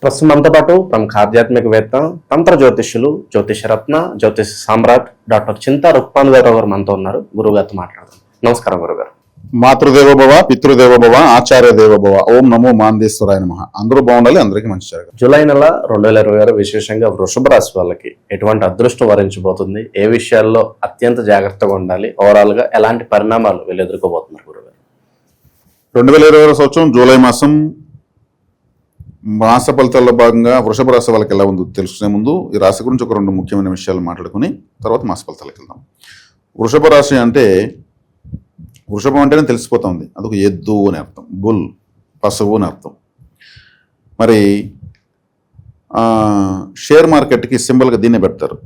ప్రస్తుతం మనతో పాటు ప్రముఖ ఆధ్యాత్మికవేత్త, తంత్ర జ్యోతిష్యులు, జ్యోతిషరత్న, జ్యోతిష సామ్రాట్ డాక్టర్ చింతా రుక్మానుగారావు గారు మనతో ఉన్నారు. గురువుగారితో మాట్లాడదాం. నమస్కారం గురుగారు. మాతృదేవోభవ, పితృదేవోభవ, ఆచార్య దేవోభవ. ఓం నమో మాందేశ్వరాయ నమః. అందరూ బాగుండాలి, అందరికీ మంచి జరగాలి. జూలై నెల 2026 విశేషంగా వృషభ రాశి వాళ్ళకి ఎటువంటి అదృష్టం వరించబోతుంది, ఏ విషయాల్లో అత్యంత జాగ్రత్తగా ఉండాలి, ఓవరాల్ గా ఎలాంటి పరిణామాలు వీళ్ళు ఎదుర్కోబోతున్నారు గురుగారు? 2026 సంవత్సరం జూలై మాసం మాస ఫలితాల్లో భాగంగా వృషభ రాశి వాళ్ళకి ఎలా ఉందో తెలుసుకునే ముందు ఈ రాశి గురించి ఒక 2 ముఖ్యమైన విషయాలు మాట్లాడుకుని తర్వాత మాస ఫలితాలకు వెళ్దాం. వృషభ రాశి అంటే వృషభం అంటేనే తెలిసిపోతుంది, అదొక ఎద్దు అని అర్థం, బుల్, పశువు అని అర్థం. మరి షేర్ మార్కెట్కి సింబల్గా దీన్నే పెడతారు,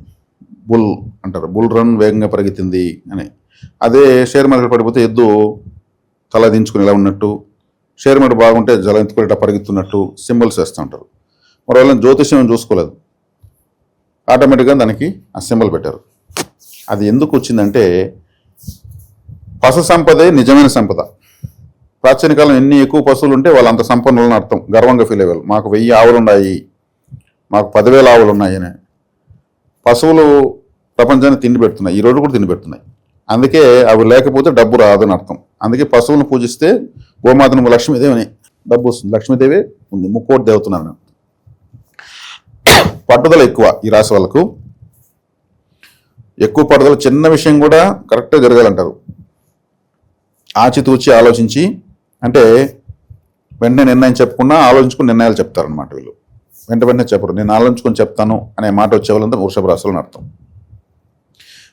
బుల్ అంటారు. బుల్ రన్, వేగంగా పరిగెత్తింది అని. అదే షేర్ మార్కెట్ పడిపోతే ఎద్దు తల దించుకుని ఎలా ఉన్నట్టు, షేర్ మార్కెట్ బాగుంటే జల ఎత్తుకుని ఇట్లా పరిగెత్తున్నట్టు సింబల్స్ వేస్తూ ఉంటారు. మరి వాళ్ళని జ్యోతిష్యం చూసుకోలేదు, ఆటోమేటిక్గా దానికి ఆ సింబల్ పెట్టారు. అది ఎందుకు వచ్చిందంటే పశు సంపదే నిజమైన సంపద. ప్రాచీన కాలం ఎన్ని ఎక్కువ పశువులు ఉంటే వాళ్ళు అంత సంపన్నులని అర్థం, గర్వంగా ఫీల్ అయ్యేవాళ్ళు. మాకు 1000 ఆవులు ఉన్నాయి, మాకు 10,000 ఆవులు ఉన్నాయి అని. పశువులు ప్రపంచాన్ని తిండి పెడుతున్నాయి, ఈ రోజు కూడా తిండి పెడుతున్నాయి. అందుకే అవి లేకపోతే డబ్బు రాదని అర్థం. అందుకే పశువులను పూజిస్తే గోమాతను లక్ష్మీదేవి అని డబ్బు వస్తుంది. లక్ష్మీదేవి ఉంది, ముక్కోటి దేవతున్నాను. పట్టుదల ఎక్కువ ఈ రాశి వాళ్ళకు, ఎక్కువ పట్టుదల. చిన్న విషయం కూడా కరెక్ట్గా జరగాలంటారు. ఆచితూచి ఆలోచించి, అంటే వెంటనే నిర్ణయం చెప్పకుండా ఆలోచించుకుని నిర్ణయాలు చెప్తారనమాట వీళ్ళు. వెంటనే చెప్పరు, నేను ఆలోచించుకొని చెప్తాను అనే మాట వచ్చేవాళ్ళంతా వృషభ రాశులు అర్థం.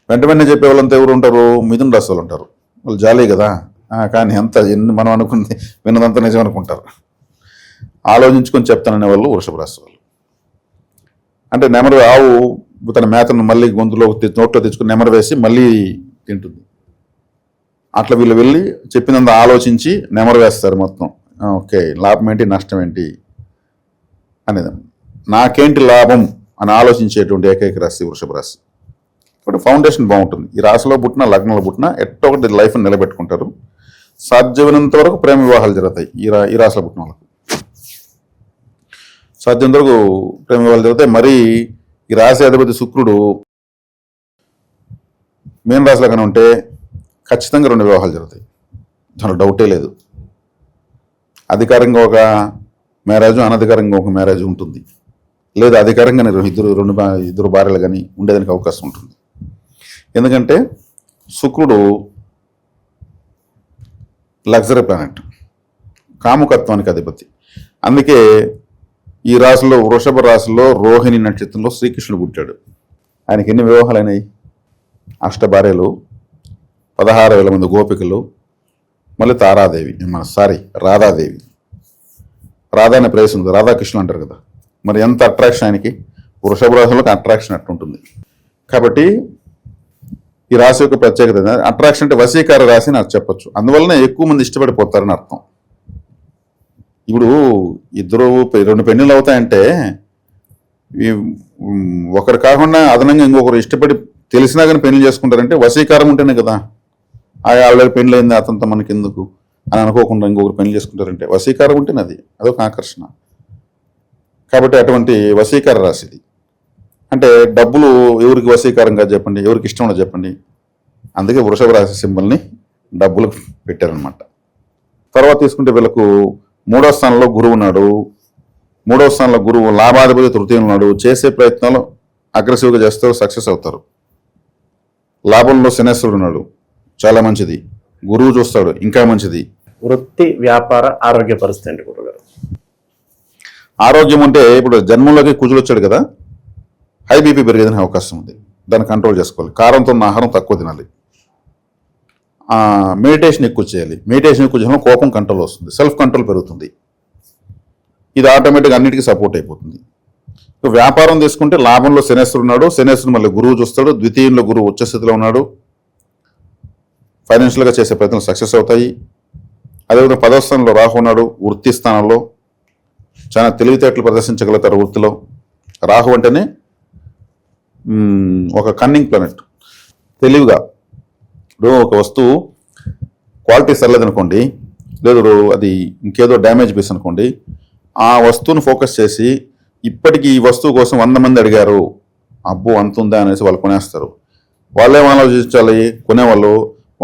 వెంటనే చెప్పే వాళ్ళంతా ఎవరు ఉంటారు? మిథున రాశి వాళ్ళు ఉంటారు. వాళ్ళు జాలీ కదా, కానీ ఎంత మనం అనుకుంది విన్నదంతా నిజం అనుకుంటారు. ఆలోచించుకొని చెప్తాననే వాళ్ళు వృషభ రాశి వాళ్ళు. అంటే నెమరు, ఆవు తన మేతను మళ్ళీ గొంతులో నోట్లో తెచ్చుకుని నెమరు వేసి మళ్ళీ తింటుంది. అట్లా వీళ్ళు వెళ్ళి చెప్పినంత ఆలోచించి నెమరు వేస్తారు మొత్తం. ఓకే, లాభం ఏంటి, నష్టం ఏంటి అనేది, నాకేంటి లాభం అని ఆలోచించేటువంటి ఏకైక రాశి వృషభ రాశి. కాబట్టి ఫౌండేషన్ బాగుంటుంది. ఈ రాశిలో పుట్టిన, లగ్నంలో పుట్టిన ఎట్టో ఒకటి లైఫ్ని నిలబెట్టుకుంటారు. సాధ్యమైనంత వరకు ప్రేమ వివాహాలు జరుగుతాయి ఈ రాశిలో పుట్టిన వాళ్ళకు. సాధ్యమైనంత వరకు ప్రేమ వివాహాలు జరుగుతాయి. మరి ఈ రాశి అధిపతి శుక్రుడు మీన రాశిలో కానీ ఉంటే ఖచ్చితంగా 2 వివాహాలు జరుగుతాయి, దాంట్లో డౌటే లేదు. అధికారంగా ఒక మ్యారేజ్, అనధికారంగా ఒక మ్యారేజ్ ఉంటుంది, లేదా అధికారంగా ఇద్దరు భార్యలు కానీ ఉండేదానికి అవకాశం ఉంటుంది. ఎందుకంటే శుక్రుడు లగ్జరీ ప్లానెట్, కాముకత్వానికి అధిపతి. అందుకే ఈ రాశిలో, వృషభ రాశిలో రోహిణి నక్షత్రంలో శ్రీకృష్ణుడు పుట్టాడు. ఆయనకి ఎన్ని వివాహాలు అయినాయి? 8 భార్యలు, 16,000 మంది గోపికలు, మళ్ళీ తారాదేవి, రాధాదేవి. రాధా అనే ప్లేస్ ఉంది, రాధాకృష్ణులు అంటారు కదా. మరి ఎంత అట్రాక్షన్ ఆయనకి, వృషభ రాశిలోకి అట్రాక్షన్ అట్టుంటుంది. కాబట్టి ఈ రాశి యొక్క ప్రత్యేకత అట్రాక్షన్, అంటే వశీకార రాశి అని నాకు చెప్పొచ్చు. అందువల్లనే ఎక్కువ మంది ఇష్టపడిపోతారని అర్థం. ఇప్పుడు 2 పెళ్ళిళ్ళు అవుతాయంటే ఒకరు కాకుండా అదనంగా ఇంకొకరు ఇష్టపడి తెలిసినా కానీ పెళ్లి చేసుకుంటారంటే వశీకారం ఉంటేనే కదా. ఆల్రెడీ పెళ్లి అయింది, అతనితో మనకి ఎందుకు అని అనుకోకుండా ఇంకొకరు పెళ్లి చేసుకుంటారంటే వశీకారం ఉంటేనే అదొక ఆకర్షణ. కాబట్టి అటువంటి వశీకార రాశిది. అంటే డబ్బులు ఎవరికి వశీకారంగా చెప్పండి, ఎవరికి ఇష్టం ఉండదు చెప్పండి. అందుకే వృషభ రాశి సింబల్ని డబ్బులు పెట్టారనమాట. తర్వాత తీసుకుంటే వీళ్ళకు 3వ స్థానంలో గురువు ఉన్నాడు. 3వ స్థానంలో గురువు లాభాధిపతి తృతీయం ఉన్నాడు. చేసే ప్రయత్నాలు అగ్రెసివ్గా చేస్తారు, సక్సెస్ అవుతారు. లాభంలో శనేశ్వరుడు ఉన్నాడు, చాలా మంచిది. గురువు చూస్తాడు, ఇంకా మంచిది. వృత్తి, వ్యాపార, ఆరోగ్య పరిస్థితి ఏంటి గురుగారు? ఆరోగ్యం అంటే ఇప్పుడు జన్మంలోకి కుజుడు వచ్చాడు కదా, హై బీపీ పెరిగేదని అవకాశం ఉంది. దాన్ని కంట్రోల్ చేసుకోవాలి. కారంతో ఉన్న ఆహారం తక్కువ తినాలి. మెడిటేషన్ ఎక్కువ చేయాలి. మెడిటేషన్ ఎక్కువ చేయడం కోపం కంట్రోల్ వస్తుంది, సెల్ఫ్ కంట్రోల్ పెరుగుతుంది. ఇది ఆటోమేటిక్గా అన్నిటికీ సపోర్ట్ అయిపోతుంది. వ్యాపారం తీసుకుంటే లాభంలో శనేశ్వరుడు ఉన్నాడు, శనేశ్వరుడు మళ్ళీ గురువు చూస్తాడు, ద్వితీయంలో గురువు ఉచ్చస్థితిలో ఉన్నాడు. ఫైనాన్షియల్గా చేసే ప్రయత్నాలు సక్సెస్ అవుతాయి. అదేవిధంగా 10వ స్థానంలో రాహు ఉన్నాడు, వృత్తి స్థానంలో చాలా తెలివితేటలు ప్రదర్శించగలుగుతారు వృత్తిలో. రాహు అంటేనే ఒక కన్నింగ్ ప్లానెట్, తెలివిగా. ఇప్పుడు ఒక వస్తువు క్వాలిటీ సర్లేదనుకోండి, లేదు అది ఇంకేదో డ్యామేజ్ పీస్ అనుకోండి, ఆ వస్తువును ఫోకస్ చేసి ఇప్పటికీ ఈ వస్తువు కోసం 100 మంది అడిగారు, అబ్బో అంత ఉందా అనేసి వాళ్ళు కొనేస్తారు. వాళ్ళేం ఆలోచించాలి, కొనేవాళ్ళు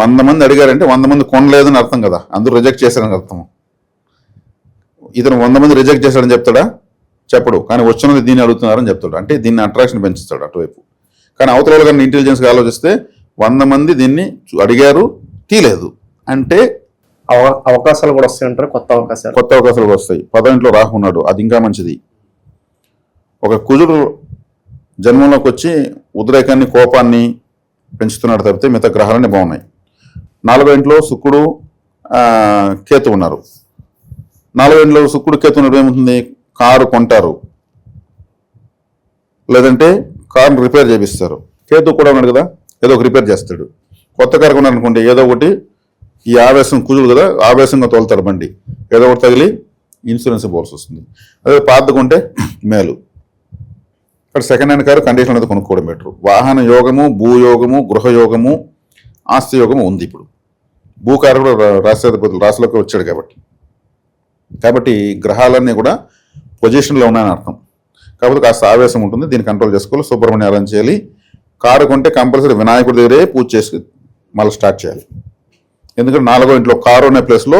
100 మంది అడిగారంటే 100 మంది కొనలేదని అర్థం కదా, అందరూ రిజెక్ట్ చేశారని అర్థం. ఇతను 100 మంది రిజెక్ట్ చేశాడని చెప్తాడా? చెప్పడు. కానీ వచ్చినది దీన్ని అడుగుతున్నారని చెప్తాడు. అంటే దీన్ని అట్రాక్షన్ పెంచుతాడు అటువైపు. కానీ అవతల కానీ ఇంటెలిజెన్స్గా ఆలోచిస్తే 100 మంది దీన్ని అడిగారు, తీలేదు అంటే అవకాశాలు కూడా వస్తాయి అంటారు, కొత్త అవకాశాలు వస్తాయి. 10వ ఇంట్లో రాహు ఉన్నాడు, అది ఇంకా మంచిది. ఒక కుజుడు జన్మంలోకి వచ్చి ఉద్రేకాన్ని, కోపాన్ని పెంచుతున్నాడు తప్పితే మిగతా గ్రహాలన్నీ బాగున్నాయి. 4వ ఇంట్లో శుక్రుడు కేతు ఉన్నారు. 4వ ఇంట్లో శుక్రుడు కేతు ఉన్నప్పుడు ఏమవుతుంది, కారు కొంటారు, లేదంటే కారును రిపేర్ చేపిస్తారు. కేతు కూడా ఉన్నాడు కదా, ఏదో ఒక రిపేర్ చేస్తాడు. కొత్త కారు కొన్నాడు అనుకోండి, ఏదో ఒకటి ఈ ఆవేశం, కుజుడు కదా ఆవేశంగా తోలుతారు బండి, ఏదో ఒకటి తగిలి ఇన్సూరెన్స్ పోవాల్సి వస్తుంది. అదే పాతకుంటే మేలు. ఇక్కడ సెకండ్ హ్యాండ్ కారు కండిషన్ అనేది కొనుక్కోవడం బెటర్. వాహన యోగము, భూయోగము, గృహయోగము, ఆస్తి యోగము ఉంది. ఇప్పుడు భూకారు కూడా రాష్ట్రాధిపతులు రాశిలోకి వచ్చాడు కాబట్టి గ్రహాలన్నీ కూడా పొజిషన్లో ఉన్నాయని అర్థం. కాకపోతే కాస్త ఆవేశం ఉంటుంది, దీన్ని కంట్రోల్ చేసుకోవాలి. సుబ్రహ్మణ్య ఆరాధన చేయాలి. కారు కొంటే కంపల్సరీ వినాయకుడి దగ్గరే పూజ చేసి మళ్ళీ స్టార్ట్ చేయాలి. ఎందుకంటే 4వ ఇంట్లో కారు అనే ప్లేస్లో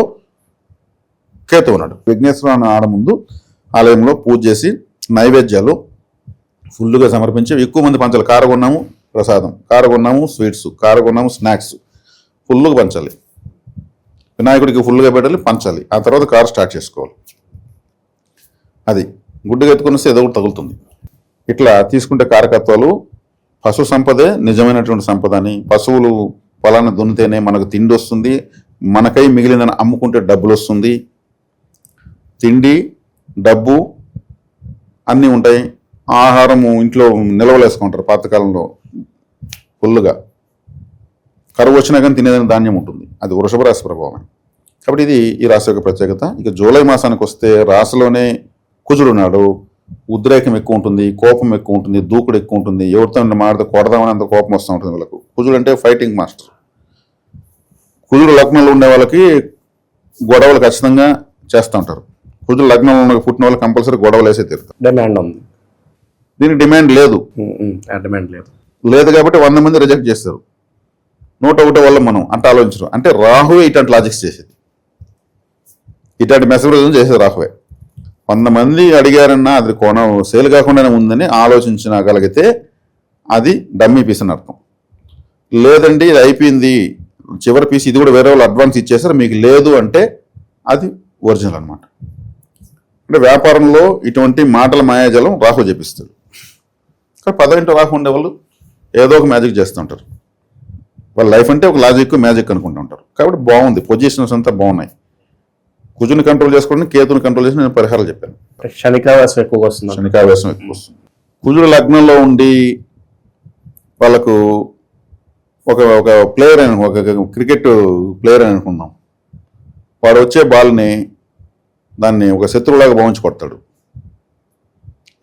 కేతు ఉన్నాడు. విఘ్నేశ్వర ఆడ ముందు ఆలయంలో పూజ చేసి నైవేద్యాలు ఫుల్గా సమర్పించి ఎక్కువ మంది పంచాలి. కారు కొన్నాము ప్రసాదం, కారు కొన్నాము స్వీట్స్, కారు కొన్నాము స్నాక్స్, ఫుల్గా పంచాలి. వినాయకుడికి ఫుల్గా పెట్టాలి, పంచాలి. ఆ తర్వాత కారు స్టార్ట్ చేసుకోవాలి. అది గుడ్డుగా ఎత్తుకునేస్తే ఏదో ఒకటి తగులుతుంది. ఇట్లా తీసుకుంటే కారకత్వాలు పశు సంపదే నిజమైనటువంటి సంపద అని. పశువులు పొలాన్ని దున్నితేనే మనకు తిండి వస్తుంది, మనకై మిగిలిందని అమ్ముకుంటే డబ్బులు వస్తుంది. తిండి, డబ్బు అన్నీ ఉంటాయి. ఆహారము ఇంట్లో నిల్వలేసుకుంటారు పాతకాలంలో ఫుల్గా. కరువు వచ్చినా కానీ తినేదని ధాన్యం ఉంటుంది. అది వృషభ రాశి ప్రభావం. కాబట్టి ఇది ఈ రాశి యొక్క ప్రత్యేకత. ఇక జూలై మాసానికి వస్తే రాశిలోనే కుజుడు ఉన్నాడు. ఉద్రేకం ఎక్కువ ఉంటుంది, కోపం ఎక్కువ ఉంటుంది, దూకుడు ఎక్కువ ఉంటుంది. ఎవరితో మాడితే కొడదామని అంత కోపం వస్తూ ఉంటుంది వీళ్ళకు. కుజుడు అంటే ఫైటింగ్ మాస్టర్. కుజుడు లగ్నంలో ఉండే వాళ్ళకి గొడవలు ఖచ్చితంగా చేస్తూ ఉంటారు. కుజుడు లగ్నంలో పుట్టిన వాళ్ళు కంపల్సరీ గొడవలు వేసే తీరుతారు. డిమాండ్ ఉంది, దీనికి డిమాండ్ లేదు. లేదు కాబట్టి 100 మంది రిజెక్ట్ చేస్తారు. 101 వల్ల మనం అంటే ఆలోచించడం. అంటే రాహువే ఇట్లాంటి లాజిక్స్ చేసేది, ఇట్లాంటి మెసేజ్ చేసేది రాహువే. 100 మంది అడిగారన్నా అది సేల్ కాకుండానే ఉందని ఆలోచించగలిగితే అది డమ్మీ పీస్ అని అర్థం. లేదండి ఇది అయిపోయింది, చివరి పీస్ ఇది కూడా వేరే వాళ్ళు అడ్వాన్స్ ఇచ్చేసారు, మీకు లేదు అంటే అది ఒరిజినల్ అనమాట. అంటే వ్యాపారంలో ఇటువంటి మాటల మాయాజలం రాహు చేపిస్తాడు. కానీ 10వ ఇంట్లో రాహు ఉండేవాళ్ళు ఏదో ఒక మ్యాజిక్ చేస్తుంటారు. వాళ్ళ లైఫ్ అంటే ఒక లాజిక్ మ్యాజిక్ అనుకుంటూ ఉంటారు. కాబట్టి బాగుంది, పొజిషన్స్ అంతా బాగున్నాయి. కుజుని కంట్రోల్ చేసుకోవడానికి కేతుని కంట్రోల్ చేసి నేను పరిహారాలు చెప్పాను. శనికావేశం ఎక్కువగా వస్తుంది. శనికావేశం ఎక్కువ వస్తుంది. కుజుడు లగ్నంలో ఉండి వాళ్ళకు ఒక ప్లేయర్ అని, ఒక క్రికెట్ ప్లేయర్ అని అనుకుందాం. వాడు వచ్చే బాల్ని దాన్ని ఒక శత్రువులాగా భావించి కొడతాడు.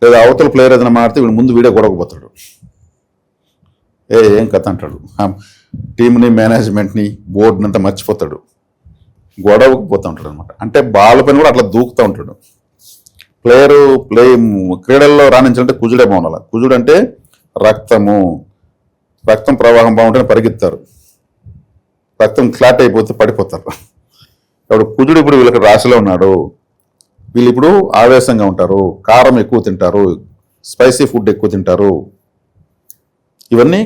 లేదా అవతల ప్లేయర్ ఏదైనా మాడితే వీడు ముందు వీడే గొడవకపోతాడు. ఏం కథ అంటాడు. టీంని, మేనేజ్మెంట్ని, బోర్డుని అంతా మర్చిపోతాడు, గొడవకు పోతూ ఉంటాడు అనమాట. అంటే బాల్ పైన కూడా అట్లా దూకుతూ ఉంటాడు. క్రీడల్లో రాణించాలంటే కుజుడే బాగుండాలి. కుజుడు అంటే రక్తం ప్రవాహం బాగుంటేనే పరిగెత్తారు, రక్తం క్లాట్ అయిపోతే పడిపోతారు. ఇప్పుడు కుజుడు ఇప్పుడు వీళ్ళకి రాశిలో ఉన్నాడు. వీళ్ళు ఇప్పుడు ఆవేశంగా ఉంటారు, కారం ఎక్కువ తింటారు, స్పైసీ ఫుడ్ ఎక్కువ తింటారు. ఇవన్నీ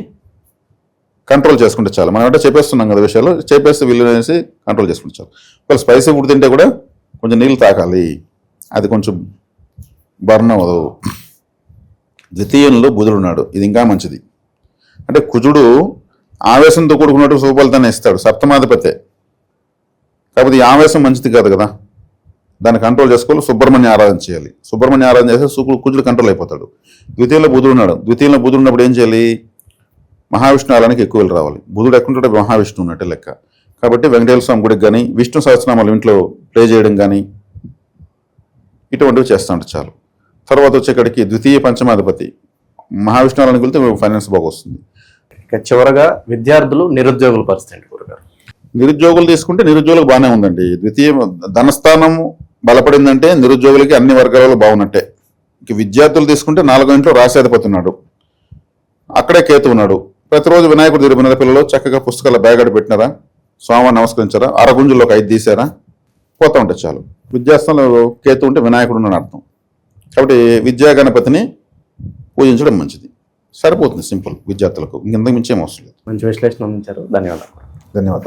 కంట్రోల్ చేసుకుంటే చాలు. మనం అంటే చెప్పేస్తున్నాం కదా విషయాలు, చెప్పేస్తే వీళ్ళు అనేసి కంట్రోల్ చేసుకుంటే చాలు. ఒకవేళ స్పైసీ ఫుడ్ తింటే కూడా కొంచెం నీళ్ళు తాగాలి, అది కొంచెం బర్న్ అవ్వదు. ద్వితీయంలో బుధుడు ఉన్నాడు, ఇది ఇంకా మంచిది. అంటే కుజుడు ఆవేశంతో కూడుకున్నట్టు శుభఫలితాన్ని ఇస్తాడు, సప్తమాధిపతే. కాకపోతే ఈ ఆవేశం మంచిది కాదు కదా, దాన్ని కంట్రోల్ చేసుకోవాలి. సుబ్రహ్మణ్య ఆరాధన చేయాలి. సుబ్రహ్మణ్య ఆరాధన చేస్తే కుజుడు కంట్రోల్ అయిపోతాడు. ద్వితీయంలో బుధుడు ఉన్నాడు. ద్వితీయంలో బుధుడు ఉన్నప్పుడు ఏం చేయాలి? మహావిష్ణు ఆలయానికి ఎక్కువ వెళ్ళి రావాలి. బుధుడు ఎక్కడుంటే మహావిష్ణు ఉన్నట్టే లెక్క. కాబట్టి వెంకటేశ్వర స్వామి గుడికి కానీ, విష్ణు సహస్రనామాలు ఇంట్లో ప్లే చేయడం కానీ ఇటువంటివి చేస్తూ ఉంటే చాలు. తర్వాత వచ్చేక్కడికి ద్వితీయ పంచమాధిపతి మహావిష్ణు ఆలయానికి వెళ్తే ఫైనాన్స్ బాగా వస్తుంది. ఇక చివరగా విద్యార్థులు, నిరుద్యోగుల పరిస్థితి గురుగారు. నిరుద్యోగులు తీసుకుంటే నిరుద్యోగులకు బాగానే ఉందండి. ద్వితీయ ధనస్థానం బలపడిందంటే నిరుద్యోగులకి అన్ని వర్గాలలో బాగున్నట్టే. ఇక విద్యార్థులు తీసుకుంటే 4వ ఇంట్లో రాశాధిపతి ఉన్నాడు, అక్కడే కేతు ఉన్నాడు. ప్రతిరోజు వినాయకుడు తిరిగిన పిల్లలు చక్కగా పుస్తకాల బ్యాగ్ అడ్డు పెట్టినారా, స్వామిని నమస్కరించారా, అరగుంజుల్లో ఒక 5 తీసారా, పోతా ఉంటే చాలు. విద్యాస్థానంలో కేతు ఉంటే వినాయకుడు అని అర్థం. కాబట్టి విద్యా గణపతిని పూజించడం మంచిది, సరిపోతుంది. సింపుల్. విద్యార్థులకు ఇంకెంతకు మించి ఏం అవసరం లేదు. మంచి విశ్లేషణ అందించారు. ధన్యవాదాలు. ధన్యవాదాలు.